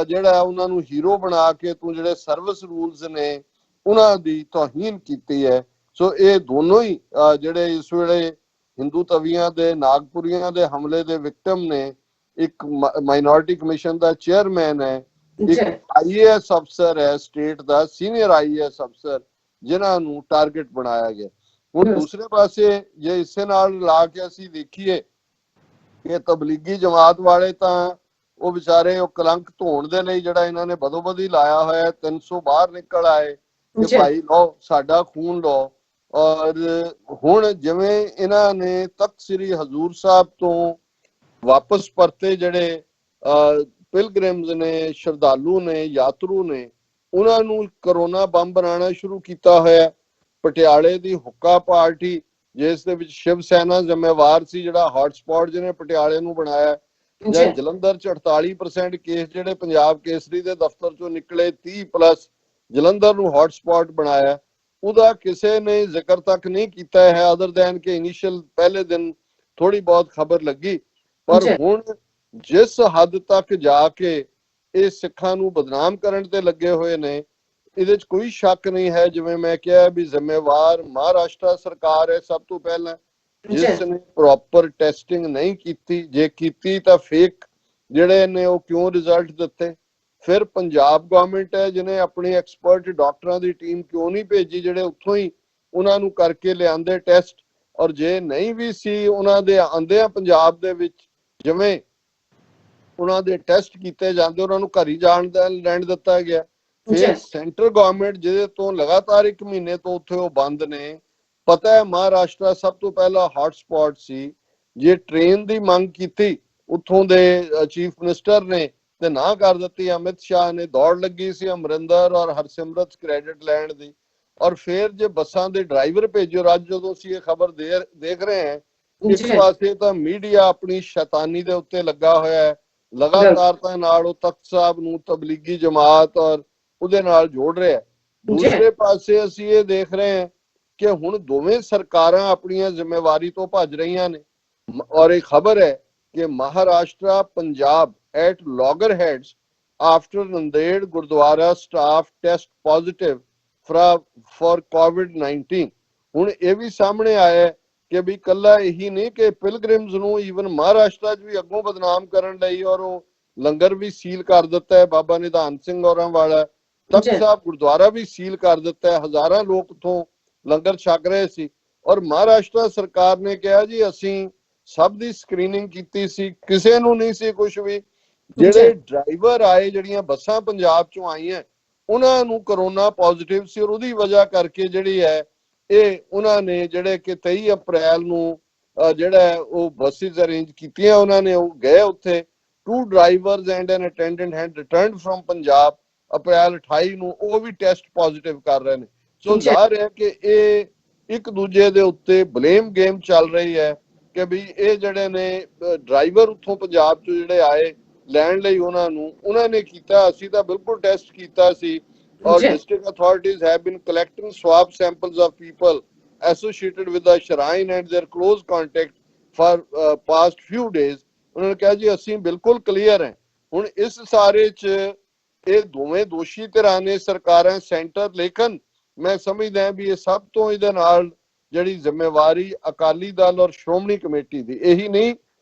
ਜਿਹੜਾ ਉਹਨਾਂ ਨੂੰ ਹੀਰੋ ਬਣਾ ਕੇ ਤੂੰ ਜਿਹੜੇ ਸਰਵਿਸ ਰੂਲਸ ਨੇ ਉਹਨਾਂ ਦੀ ਤੋਹੀਨ ਕੀਤੀ ਹੈ। ਸੋ ਇਹ ਦੋਨੋਂ ਹੀ ਜਿਹੜੇ ਇਸ ਵੇਲੇ ਹਿੰਦੂ ਤਵੀਆਂ ਦੇ ਨਾਗਪੁਰੀਆਂ ਦੇ ਹਮਲੇ ਦੇ ਵਿਕਟਮ ਨੇ, ਇੱਕ ਮਾਈਨੋਰਿਟੀ ਕਮਿਸ਼ਨ ਦਾ ਚੇਅਰਮੈਨ ਹੈ, ਇੱਕ IAS ਅਫਸਰ ਹੈ ਸਟੇਟ ਦਾ ਸੀਨੀਅਰ IAS ਅਫਸਰ, ਜਿਨ੍ਹਾਂ ਨੂੰ ਟਾਰਗੇਟ ਬਣਾਇਆ ਗਿਆ। ਹੁਣ ਦੂਸਰੇ ਪਾਸੇ ਜੇ ਇਸੇ ਨਾਲ ਲਾ ਕੇ ਅਸੀਂ ਦੇਖੀਏ ਕਿ ਤਬਲੀਗੀ ਜਮਾਤ ਵਾਲੇ ਤਾਂ ਉਹ ਵਿਚਾਰੇ ਉਹ ਕਲੰਕ ਧੋਣ ਦੇ ਲਈ ਜਿਹੜਾ ਇਹਨਾਂ ਨੇ ਬਦੋਬਦੀ ਲਾਇਆ ਹੋਇਆ 300 ਬਾਹਰ ਨਿਕਲ ਆਏ ਕਿ ਭਾਈ ਲਓ ਸਾਡਾ ਖੂਨ ਲਓ। ਔਰ ਹੁਣ ਜਿਵੇਂ ਇਹਨਾਂ ਨੇ ਤਖਤ ਸ੍ਰੀ ਹਜ਼ੂਰ ਸਾਹਿਬ ਤੋਂ ਵਾਪਸ ਪਰਤੇ ਜਿਹੜੇ ਪਿਲਗ੍ਰਿਮਸ ਨੇ, ਸ਼ਰਧਾਲੂ ਨੇ, ਯਾਤਰੂ ਨੇ, ਉਹਨਾਂ ਨੂੰ ਕਰੋਨਾ ਬੰਬ ਬਣਾਉਣਾ ਸ਼ੁਰੂ ਕੀਤਾ ਹੋਇਆ। ਪਟਿਆਲੇ ਦੀ ਹੁੱਕਾ ਪਾਰਟੀ ਜਿਸ ਦੇ ਵਿੱਚ ਸ਼ਿਵ ਸੈਨਾ ਜ਼ਿੰਮੇਵਾਰ ਸੀ, ਜਿਹੜਾ ਹੌਟਸਪੌਟ ਜਿਹਨੇ ਪਟਿਆਲੇ ਨੂੰ ਬਣਾਇਆ, ਜਾਂ ਜਲੰਧਰ 'ਚ 48% ਕੇਸ ਜਿਹੜੇ ਪੰਜਾਬ ਕੇਸਰੀ ਦੇ ਦਫ਼ਤਰ ਚੋਂ ਨਿਕਲੇ, 30+ ਜਲੰਧਰ ਨੂੰ ਹੌਟਸਪੌਟ ਬਣਾਇਆ, ਉਹਦਾ ਕਿਸੇ ਨੇ ਜ਼ਿਕਰ ਤੱਕ ਨਹੀਂ ਕੀਤਾ ਹੈ ਅਦਰ ਦੈਨ ਕਿ ਇਨੀਸ਼ੀਅਲ ਪਹਿਲੇ ਦਿਨ ਥੋੜੀ ਬਹੁਤ ਖਬਰ ਲੱਗੀ। ਪਰ ਹੁਣ ਜਿਸ ਹੱਦ ਤੱਕ ਜਾ ਕੇ ਇਹ ਸਿੱਖਾਂ ਨੂੰ ਬਦਨਾਮ ਕਰਨ ਤੇ ਲੱਗੇ ਹੋਏ ਨੇ, ਇਹਦੇ 'ਚ ਕੋਈ ਸ਼ੱਕ ਨਹੀਂ ਹੈ। ਜਿਵੇਂ ਮੈਂ ਕਿਹਾ ਵੀ ਜ਼ਿੰਮੇਵਾਰ ਮਹਾਰਾਸ਼ਟਰ ਸਰਕਾਰ ਹੈ ਸਭ ਤੋਂ ਪਹਿਲਾਂ, ਜਿਸ ਨੇ ਪ੍ਰੋਪਰ ਟੈਸਟਿੰਗ ਨਹੀਂ ਕੀਤੀ, ਜੇ ਕੀਤੀ ਤਾਂ ਫੇਕ ਜਿਹੜੇ ਨੇ ਉਹ ਕਿਉਂ ਰਿਜ਼ਲਟ ਦਿੱਤੇ। ਫਿਰ ਪੰਜਾਬ ਗਵਰਨਮੈਂਟ ਹੈ ਜਿਹਨੇ ਆਪਣੀ ਐਕਸਪਰਟ ਡਾਕਟਰਾਂ ਦੀ ਟੀਮ ਕਿਉਂ ਨਹੀਂ ਭੇਜੀ ਜਿਹੜੇ ਉੱਥੋਂ ਹੀ ਉਹਨਾਂ ਨੂੰ ਕਰਕੇ ਲਿਆਂਦੇ ਟੈਸਟ। ਔਰ ਜੇ ਨਹੀਂ ਵੀ ਸੀ ਉਹਨਾਂ ਦੇ ਆਂਦੇ ਆ ਪੰਜਾਬ ਦੇ ਵਿੱਚ ਜਿਵੇਂ ਉਹਨਾਂ ਦੇ ਟੈਸਟ ਕੀਤੇ ਜਾਂਦੇ, ਉਹਨਾਂ ਨੂੰ ਘਰ ਹੀ ਜਾਣ ਦਾ ਲੈਣ ਦਿੱਤਾ ਗਿਆ। ਫਿਰ ਸੈਂਟਰ ਗਵਰਨਮੈਂਟ ਜਿਹਦੇ ਤੋਂ ਲਗਾਤਾਰ 1 ਮਹੀਨੇ ਤੋਂ ਉੱਥੇ ਉਹ ਬੰਦ ਨੇ, ਪਤਾ ਹੈ ਮਹਾਰਾਸ਼ਟਰ ਸਭ ਤੋਂ ਪਹਿਲਾ ਹੌਟਸਪੌਟ ਸੀ। ਜੇ ਟ੍ਰੇਨ ਦੀ ਮੰਗ ਕੀਤੀ ਉੱਥੋਂ ਦੇ ਚੀਫ ਮਿਨਿਸਟਰ ਨੇ ਤੇ ਨਾ ਕਰ ਦਿੱਤੀ, ਅਮਿਤ ਸ਼ਾਹ ਨੇ ਦੌੜ ਲੱਗੀ ਸੀ ਅਮਰਿੰਦਰ ਔਰ ਹਰਸਿਮਰਤ ਕ੍ਰੈਡਿਟ ਲੈਣ ਦੀ। ਔਰ ਫਿਰ ਜੇ ਬੱਸਾਂ ਦੇ ਡਰਾਈਵਰ ਭੇਜੋ, ਅੱਜ ਜਦੋਂ ਅਸੀਂ ਇਹ ਖਬਰ ਦੇਖ ਰਹੇ ਹਾਂ, ਇੱਕ ਪਾਸੇ ਤਾਂ ਮੀਡੀਆ ਆਪਣੀ ਸ਼ੈਤਾਨੀ ਦੇ ਉੱਤੇ ਲੱਗਾ ਹੋਇਆ ਹੈ, ਲਗਾਤਾਰਤਾ ਨਾਲ ਉਹ ਤਖਤ ਸਾਹਿਬ ਨੂੰ ਤਬਲੀਗੀ ਜਮਾਤ ਔਰ ਉਹਦੇ ਨਾਲ ਜੋੜ ਰਿਹਾ। ਦੂਸਰੇ ਪਾਸੇ ਅਸੀਂ ਇਹ ਦੇਖ ਰਹੇ ਹਾਂ ਕਿ ਹੁਣ ਦੋਵੇਂ ਸਰਕਾਰਾਂ ਆਪਣੀਆਂ ਜ਼ਿੰਮੇਵਾਰੀ ਤੋਂ ਭੱਜ ਰਹੀਆਂ ਨੇ। ਔਰ ਇਹ ਖਬਰ ਹੈ ਕਿ Maharashtra Punjab at loggerheads after Nanded Gurdwara staff test positive for COVID-19। ਹੁਣ ਇਹ ਵੀ ਸਾਹਮਣੇ ਆਇਆ ਕਿ ਵੀ ਕੱਲਾ ਇਹੀ ਨਹੀਂ ਕਿ ਪਿਲਗ੍ਰਿਮਸ ਨੂੰ ਈਵਨ ਮਹਾਰਾਸ਼ਟਰ 'ਚ ਵੀ ਅੱਗੋਂ ਬਦਨਾਮ ਕਰਨ ਲਈ ਔਰ ਉਹ ਲੰਗਰ ਵੀ ਸੀਲ ਕਰ ਦਿੱਤਾ ਹੈ। ਬਾਬਾ ਨਿਧਾਨ ਸਿੰਘ ਔਰਾਂ ਵਾਲਾ ਤਖਤ ਸਾਹਿਬ ਗੁਰਦੁਆਰਾ ਵੀ ਸੀਲ ਕਰ ਦਿੱਤਾ ਹੈ। ਹਜ਼ਾਰਾਂ ਲੋਕ ਉੱਥੋਂ ਲੰਗਰ ਛਕ ਰਹੇ ਸੀ ਔਰ ਮਹਾਰਾਸ਼ਟਰ ਸਰਕਾਰ ਨੇ ਕਿਹਾ ਜੀ ਅਸੀਂ ਸਭ ਦੀ ਸਕਰੀਨਿੰਗ ਕੀਤੀ ਸੀ, ਕਿਸੇ ਨੂੰ ਨਹੀਂ ਸੀ ਕੁਝ ਵੀ। ਜਿਹੜੇ ਡਰਾਈਵਰ ਆਏ, ਜਿਹੜੀਆਂ ਬੱਸਾਂ ਪੰਜਾਬ ਚੋਂ ਆਈਆਂ, ਉਹਨਾਂ ਨੂੰ ਕਰੋਨਾ ਪੋਜ਼ਿਟਿਵ ਸੀ ਔਰ ਉਹਦੀ ਵਜ੍ਹਾ ਕਰਕੇ ਜਿਹੜੀ ਹੈ ਇਹ ਉਹਨਾਂ ਨੇ ਜਿਹੜੇ ਕਿ 23 ਅਪ੍ਰੈਲ ਨੂੰ ਜਿਹੜਾ ਉਹ ਬੱਸਿਸ ਅਰੇਂਜ ਕੀਤੀਆਂ, ਉਹਨਾਂ ਨੇ ਉਹ ਗਏ ਉੱਥੇ। 2 drivers and an attendant had returned from Punjab April 28 ਨੂੰ, ਉਹ ਵੀ ਟੈਸਟ ਪੋਜ਼ਿਟਿਵ ਕਰ ਰਹੇ ਨੇ। ਸੋ ਜ਼ਾਹਿਰ ਹੈ ਕਿ ਇਹ ਇੱਕ ਦੂਜੇ ਦੇ ਉੱਤੇ ਬਲੇਮ ਗੇਮ ਚੱਲ ਰਹੀ ਹੈ ਕਿ ਵੀ ਇਹ ਜਿਹੜੇ ਨੇ ਡਰਾਈਵਰ ਉੱਥੋਂ ਪੰਜਾਬ ਚੋਂ ਜਿਹੜੇ ਆਏ ਲੈਣ ਲਈ ਉਹਨਾਂ ਨੇ ਕੀਤਾ, ਅਸੀਂ ਤਾਂ ਬਿਲਕੁਲ ਟੈਸਟ ਕੀਤਾ ਸੀ। ਔਰ district authorities have been collecting swab samples of people associated with the shrine and their close contact for past few days। ਉਹਨਾਂ ਨੇ ਕਿਹਾ ਜੀ ਅਸੀਂ ਬਿਲਕੁਲ ਕਲੀਅਰ ਹੈ। ਹੁਣ ਇਸ ਸਾਰੇ 'ਚ ਇਹ ਦੋਵੇਂ ਦੋਸ਼ੀ ਧਿਰਾਂ ਨੇ, ਸਰਕਾਰਾਂ, ਸੈਂਟਰ। ਲੇਕਿਨ ਮੈਂ ਸਮਝਦਾ ਵੀ ਇਹ ਸਭ ਤੋਂ ਇਹਦੇ ਨਾਲ ਜਿਹੜੀ ਜ਼ਿੰਮੇਵਾਰੀ ਅਕਾਲੀ ਦਲ ਔਰ ਸ਼੍ਰੋਮਣੀ ਕਮੇਟੀ ਦੀ, ਇਹੀ ਨਹੀਂ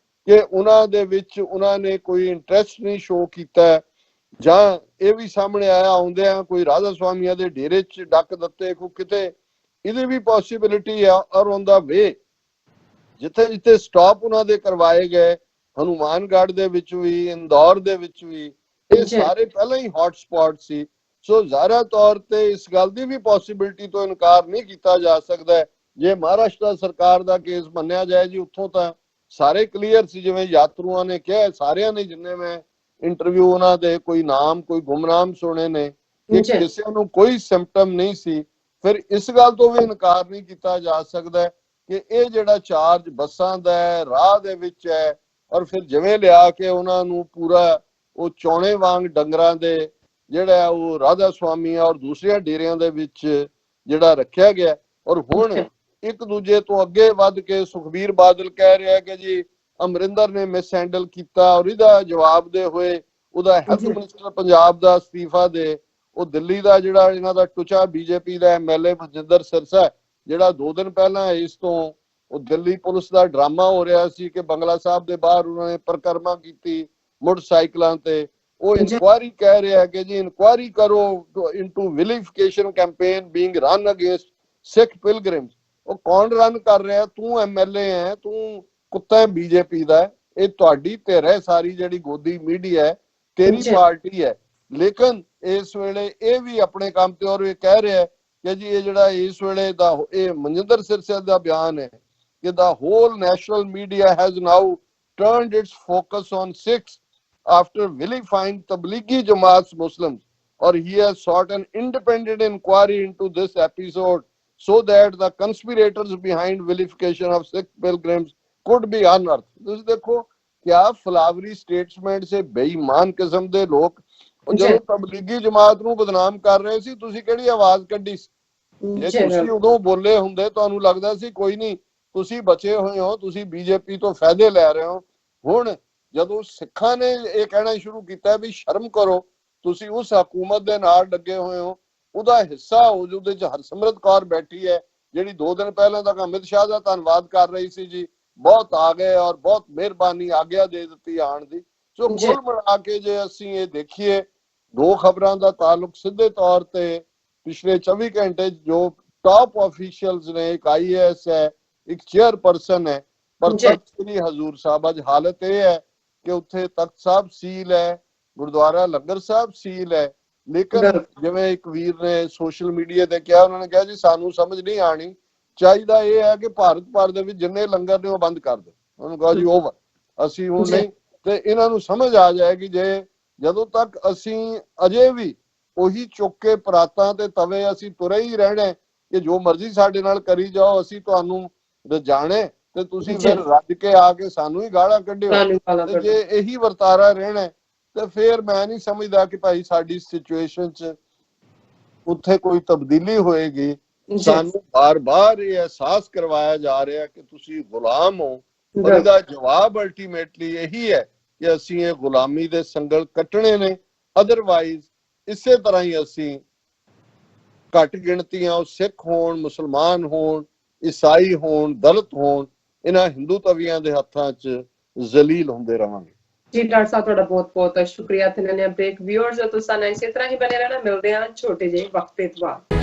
ਕਿ ਉਹਨਾਂ ਦੇ ਵਿੱਚ ਉਹਨਾਂ ਨੇ ਕੋਈ ਇੰਟਰਸਟ ਨਹੀਂ ਸ਼ੋ ਕੀਤਾ, ਜਾਂ ਇਹ ਵੀ ਸਾਹਮਣੇ ਆਇਆ ਆਉਂਦਿਆਂ ਕੋਈ ਰਾਧਾ ਸਵਾਮੀਆਂ ਦੇ ਡੇਰੇ 'ਚ ਡੱਕ ਦਿੱਤੇ ਕੋਈ ਕਿਤੇ, ਇਹਦੀ ਵੀ ਪੋਸੀਬਿਲਿਟੀ ਆ। ਔਰ ਔਨ ਦਾ ਵੇ ਜਿੱਥੇ ਜਿੱਥੇ ਸਟਾਪ ਉਹਨਾਂ ਦੇ ਕਰਵਾਏ ਗਏ, ਹਨੂਮਾਨਗੜ੍ਹ ਦੇ ਵਿੱਚ ਵੀ, ਇੰਦੌਰ ਦੇ ਵਿੱਚ ਵੀ, ਇਹ ਸਾਰੇ ਪਹਿਲਾਂ ਹੀ ਹੌਟਸਪੌਟ ਸੀ। ਸੋ ਜ਼ਾਹਰਾ ਤੌਰ ਤੇ ਇਸ ਗੱਲ ਦੀ ਵੀ ਪੋਸੀਬਿਲਿਟੀ ਤੋਂ ਇਨਕਾਰ ਨਹੀਂ ਕੀਤਾ ਜਾ ਸਕਦਾ ਜੇ ਮਹਾਰਾਸ਼ਟਰ ਸਰਕਾਰ ਦਾ ਕੇਸ ਮੰਨਿਆ ਜਾਏ ਜੀ ਉੱਥੋਂ ਤਾਂ ਸਾਰੇ ਕਲੀਅਰ ਸੀ। ਜਿਵੇਂ ਯਾਤਰੂਆਂ ਨੇ ਕਿਹਾ, ਸਾਰਿਆਂ ਨੇ, ਜਿੰਨੇ ਮੈਂ ਇੰਟਰਵਿਊ ਉਹਨਾਂ ਦੇ ਕੋਈ ਨਾਮ ਕੋਈ ਗੁੰਮਨਾਮ ਸੁਣੇ ਨੇ, ਕਿ ਕਿਸੇ ਨੂੰ ਕੋਈ ਸਿੰਪਟਮ ਨਹੀਂ ਸੀ। ਫਿਰ ਇਸ ਗੱਲ ਤੋਂ ਵੀ ਇਨਕਾਰ ਨਹੀਂ ਕੀਤਾ ਜਾ ਸਕਦਾ ਕਿ ਇਹ ਜਿਹੜਾ ਚਾਰਜ ਬੱਸਾਂ ਦਾ ਹੈ, ਰਾਹ ਦੇ ਵਿੱਚ ਹੈ, ਔਰ ਫਿਰ ਜਿਵੇਂ ਲਿਆ ਕੇ ਉਹਨਾਂ ਨੂੰ ਪੂਰਾ ਉਹ ਚੌਣੇ ਵਾਂਗ ਡੰਗਰਾਂ ਦੇ ਜਿਹੜਾ ਉਹ ਰਾਧਾ ਸਵਾਮੀਆਂ ਔਰ ਦੂਸਰਿਆਂ ਡੇਰਿਆਂ ਦੇ ਵਿੱਚ ਜਿਹੜਾ ਰੱਖਿਆ ਗਿਆ। ਔਰ ਹੁਣ ਇੱਕ ਦੂਜੇ ਤੋਂ ਅੱਗੇ ਵੱਧ ਕੇ ਸੁਖਬੀਰ ਬਾਦਲ ਕਹਿ ਰਿਹਾ ਕਿ ਜੀ ਅਮਰਿੰਦਰ ਨੇ ਮਿਸ ਹੈਂਡਲ ਕੀਤਾ, ਔਰ ਇਹਦਾ ਜਵਾਬ ਦੇ ਹੋਏ ਉਹਦਾ ਹੈਲਥ ਮਿਨਿਸਟਰ ਪੰਜਾਬ ਦਾ ਅਸਤੀਫਾ ਦੇ। ਉਹ ਦਿੱਲੀ ਦਾ ਜਿਹੜਾ ਇਹਨਾਂ ਦਾ ਟੁਚਾ ਬੀਜੇਪੀ ਦਾ MLA ਮਨਜਿੰਦਰ ਸਿਰਸਾ, ਜਿਹੜਾ 2 ਦਿਨ ਪਹਿਲਾਂ ਇਸ ਤੋਂ ਉਹ ਦਿੱਲੀ ਪੁਲਿਸ ਦਾ ਡਰਾਮਾ ਹੋ ਰਿਹਾ ਸੀ ਕਿ ਬੰਗਲਾ ਸਾਹਿਬ ਦੇ ਬਾਹਰ ਉਹਨਾਂ ਨੇ ਪਰਿਕਰਮਾ ਕੀਤੀ ਮੋਟਰਸਾਈਕਲਾਂ ਤੇ, ਉਹ ਇਨਕੁਆਇਰੀ ਕਹਿ ਰਿਹਾ ਕਿ ਜੀ ਇਨਕੁਆਇਰੀ ਕਰੋ into vilification campaign being run against Sikh pilgrims. ਉਹ ਕੌਣ ਰਨ ਕਰ ਰਿਹਾ? ਤੂੰ MLA ਹੈ, ਤੂੰ ਕੁੱਤਾ ਹੈ ਬੀਜੇਪੀ ਦਾ, ਇਹ ਤੁਹਾਡੀ ਧਿਰ ਹੈ ਸਾਰੀ ਜਿਹੜੀ ਗੋਦੀ ਮੀਡੀਆ ਹੈ, ਤੇਰੀ ਪਾਰਟੀ ਹੈ। ਲੇਕਿਨ ਇਸ ਵੇਲੇ ਇਹ ਵੀ ਆਪਣੇ ਕੰਮ ਤੇ ਔਰ ਇਹ ਕਹਿ ਰਿਹਾ ਕਿ ਜੀ ਇਹ ਜਿਹੜਾ ਇਸ ਵੇਲੇ ਦਾ ਇਹ ਮਨਜਿੰਦਰ ਸਿਰਸਾ ਦਾ ਬਿਆਨ ਹੈ ਕਿ the whole national media has now turned its focus on Sikhs after vilifying Tablighi Jamaat's Muslims, or he has sought an independent inquiry into this episode so that the conspirators behind vilification of Sikh pilgrims could be unearthed. ਤੁਸੀਂ ਦੇਖੋ क्या फलावरी स्टेटमेंट से बेईमान किस्म ਦੇ ਲੋਕ ਜਦੋਂ ਤਬਲੀਗੀ ਜਮਾਤ ਨੂੰ ਬਦਨਾਮ ਕਰ ਰਹੇ ਸੀ, ਤੁਸੀਂ ਕਿਹੜੀ ਆਵਾਜ਼ ਕੱਢੀ ਸੀ? ਜੇ ਤੁਸੀਂ ਉਦੋਂ ਬੋਲੇ ਹੁੰਦੇ ਤੁਹਾਨੂੰ ਲੱਗਦਾ ਸੀ ਕੋਈ ਨਹੀਂ ਤੁਸੀਂ ਬਚੇ ਹੋਏ ਹੋ, ਤੁਸੀਂ ਬੀਜੇਪੀ ਤੋਂ ਫਾਇਦੇ ਲੈ ਰਹੇ ਹੋ। ਹੁਣ ਜਦੋਂ ਸਿੱਖਾਂ ਨੇ ਇਹ ਕਹਿਣਾ ਸ਼ੁਰੂ ਕੀਤਾ ਵੀ ਸ਼ਰਮ ਕਰੋ, ਤੁਸੀਂ ਉਸ ਹਕੂਮਤ ਦੇ ਨਾਲ ਲੱਗੇ ਹੋਏ ਹੋ, ਉਹਦਾ ਹਿੱਸਾ ਹੋ ਜਿਹਦੇ ਚ ਹਰਸਿਮਰਤ ਕੌਰ ਬੈਠੀ ਹੈ ਜਿਹੜੀ 2 ਦਿਨ ਪਹਿਲਾਂ ਤੱਕ ਅਮਿਤ ਸ਼ਾਹ ਦਾ ਧੰਨਵਾਦ ਕਰ ਰਹੀ ਸੀ ਜੀ, ਬਹੁਤ ਆ ਗਏ ਔਰ ਬਹੁਤ ਮਿਹਰਬਾਨੀ ਆਗਿਆ ਦੇ ਦਿੱਤੀ ਆਣ ਦੀ। ਸੋ ਕੁੱਲ ਮਿਲਾ ਕੇ ਜੇ ਅਸੀਂ ਇਹ ਦੇਖੀਏ, 2 ਖਬਰਾਂ ਦਾ ਤਾਲੁਕ ਸਿੱਧੇ ਤੌਰ ਤੇ ਪਿਛਲੇ 24 ਘੰਟੇ ਜੋ ਟਾਪ ਆਫੀਸ਼ੀਅਲਸ ਨੇ, ਇੱਕ IAS ਹੈ, ਇੱਕ ਚੇਅਰਪਰਸਨ ਹੈ, ਪਰ ਤਖਤ ਸ੍ਰੀ ਹਜ਼ੂਰ ਸਾਹਿਬ ਅੱਜ ਹਾਲਤ ਇਹ ਹੈ ਕਿ ਉੱਥੇ ਤਖਤ ਸਾਹਿਬ ਸੀਲ ਹੈ, ਗੁਰਦੁਆਰਾ ਲੰਗਰ ਸਾਹਿਬ ਸੀਲ ਹੈ। ਲੇਕਿਨ ਜਿਵੇਂ ਇੱਕ ਵੀਰ ਨੇ ਸੋਸ਼ਲ ਮੀਡੀਆ ਤੇ ਕਿਹਾ, ਉਹਨਾਂ ਨੇ ਕਿਹਾ ਜੀ ਸਾਨੂੰ ਸਮਝ ਨਹੀਂ ਆਣੀ, ਚਾਹੀਦਾ ਇਹ ਹੈ ਕਿ ਭਾਰਤ ਭਰ ਦੇ ਵਿੱਚ ਜਿੰਨੇ ਲੰਗਰ ਨੇ ਉਹ ਬੰਦ ਕਰ ਦਿਓ। ਉਹਨੂੰ ਕਹੋ ਜੀ ਓਵਰ, ਅਸੀਂ ਹੁਣ ਨਹੀਂ। ਤੇ ਇਹਨਾਂ ਨੂੰ ਸਮਝ ਆ ਜਾਏਗੀ ਜੇ ਜਦੋਂ ਤੱਕ ਅਸੀਂ ਅਜੇ ਵੀ ਉਹੀ ਚੁੱਕ ਕੇ ਪਰਾਤਾਂ ਤੇ ਤਵੇ ਅਸੀਂ ਤੁਰੇ ਹੀ ਰਹਿਣਾ ਕਿ ਜੋ ਮਰਜ਼ੀ ਸਾਡੇ ਨਾਲ ਕਰੀ ਜਾਓ, ਅਸੀਂ ਤੁਹਾਨੂੰ ਰਜਾਣੇ ਤੇ ਤੁਸੀਂ ਫਿਰ ਰੱਜ ਕੇ ਆ ਕੇ ਸਾਨੂੰ ਹੀ ਗਾਲਾਂ ਕੱਢਿਓ। ਤੇ ਜੇ ਇਹੀ ਵਰਤਾਰਾ ਰਹਿਣਾ ਤੇ ਫਿਰ ਮੈਂ ਨਹੀਂ ਸਮਝਦਾ ਕਿ ਭਾਈ ਸਾਡੀ ਸਿਚੁਏਸ਼ਨ 'ਚ ਉੱਥੇ ਕੋਈ ਤਬਦੀਲੀ ਹੋਏਗੀ। ਸਾਨੂੰ ਬਾਰ-ਬਾਰ ਇਹ ਅਹਿਸਾਸ ਕਰਵਾਇਆ ਜਾ ਰਿਹਾ ਕਿ ਤੁਸੀਂ ਗੁਲਾਮ ਹੋ, ਪਰ ਇਹਦਾ ਜਵਾਬ ਅਲਟੀਮੇਟਲੀ ਇਹੀ ਹੈ ਕਿ ਅਸੀਂ ਇਹ ਗੁਲਾਮੀ ਦੇ ਸੰਗਲ ਕੱਟਣੇ ਨੇ। ਅਦਰਵਾਈਜ਼ ਇਸੇ ਤਰ੍ਹਾਂ ਹੀ ਅਸੀਂ ਘੱਟ ਗਿਣਤੀਆਂ, ਉਹ ਸਿੱਖ ਹੋਣ, ਮੁਸਲਮਾਨ ਹੋਣ, ਈਸਾਈ ਹੋਣ, ਦਲਿਤ ਹੋਣ, ਇਹਨਾਂ ਹਿੰਦੂ ਤਵੀਆਂ ਦੇ ਹੱਥਾਂ 'ਚ ਜ਼ਲੀਲ ਹੁੰਦੇ ਰਵਾਂਗੇ। ਜੀ ਡਾਕਟਰ ਸਾਹਿਬ ਤੁਹਾਡਾ ਬਹੁਤ-ਬਹੁਤ ਸ਼ੁਕਰੀਆ। ਤੇ ਨੇ ਬ੍ਰੇਕ ਵਿਊਅਰਸ ਤੁਸੀਂ ਇਸੇ ਤਰ੍ਹਾਂ ਹੀ ਬਣੇ ਰਹਿਣਾ। ਮਿਲਦੇ ਹਾਂ ਛੋਟੇ ਜਿਹੇ ਵਕਤ ਤੋਂ ਬਾਅਦ।